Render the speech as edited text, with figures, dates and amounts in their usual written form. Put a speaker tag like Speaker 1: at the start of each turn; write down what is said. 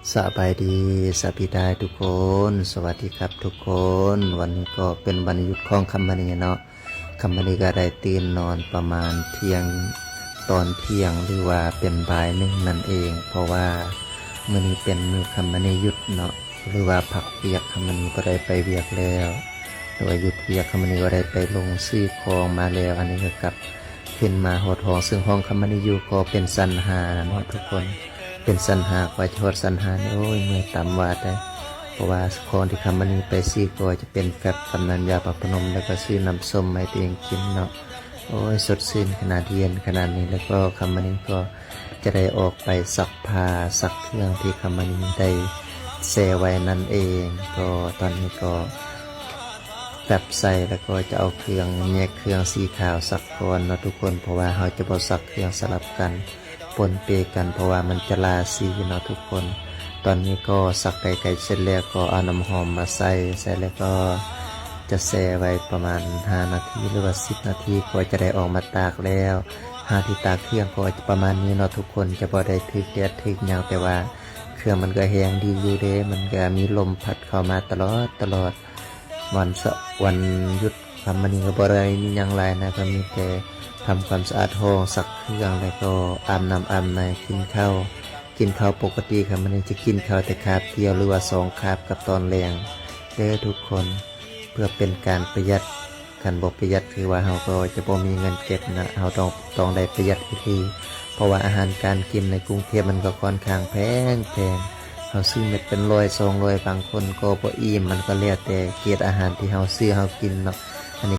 Speaker 1: สบายดีสบิดายทุกคนสวัสดีครับทุกคนวันนี้ก็เป็นวันหยุดของคำมณีเนาะคำมณีก็ได้ตื่นนอนประมาณเที่ยงตอนเที่ยงหรือว่าเป็นบ่ายหนึ่งนั่นเอง เพราะว่ามื้อนี้เป็นมื้อคำมณีหยุดเนาะหรือว่าพักเวียกคำมณีก็ได้ไปเวียกแล้วหรือว่าหยุดเวียกคำมณีก็ได้ไปลงซื้อของมาแล้วอันนี้ก็กลับขึ้นมาหดหองซึ่งห้องคำมณีอยู่ก็เป็นสันหาเนาะทุกคนเป็นสันหากว่าจะหดสันหาโอ้ยเมื่อยต่ำวาดได้เพราะว่าของที่คำมณีไปซื้อก็จะเป็นแฟบกำนันยาปะพนมแล้วก็ซื้อน้ำส้มให้ตัวเองกินเนาะโอ้ยสดชื่นขนาดเย็นขนาดนี้แล้วก็คำมณีก็จะได้ออกไปซักผ้าซักเครื่องที่คำมณีได้แช่ไว้นั่นเองก็ตอนนี้ก็แบบใส่แล้วก็จะเอาเครื่องแยกเครื่องสีขาวซักก่อนเนาะทุกคนเพราะว่าเราจะบ่ซักเครื่องสลับกันปนเปกันเพราะว่ามันจะลาสีเนาะทุกคนตอนนี้ก็ซักไก่เสร็จแล้วก็เอาน้ำหอมมาใส่แล้วก็จะแช่ไว้ประมาณ5นาทีหรือว่า10นาทีก็จะได้ออกมาตากแล้วหาที่ตากเครื่องก็จะประมาณนี้เนาะทุกคนจะบ่ได้ถึกแดดถึกหยังแต่ว่าเครื่องมันก็แห้งดีอยู่เด้มันก็มีลมพัดเข้ามาตลอดวันหยุดทำมันนี่ก็บ่ได้มีหยังหลายนะก็มีแต่ทำความสะอาดห้องซักเครื่องแล้วก็อาบน้ำอาบในกินข้าวปกติครับมันจะกินข้าวแต่คาบเดียวหรือว่า2คาบกับตอนแรงเด้อทุกคนเพื่อเป็นการประหยัดกันบ่ประหยัดคือว่าเราก็จะบ่มีเงินเก็บนะเราต้องได้ประหยัดอีกทีเพราะว่าอาหารการกินในกรุงเทพมันก็ค่อนข้างแพงเราซื้อเม็ดเป็น100 200บางคนก็บ่อิ่มมันก็แล้วแต่เกรดอาหารที่เราซื้อเรากินเนาะ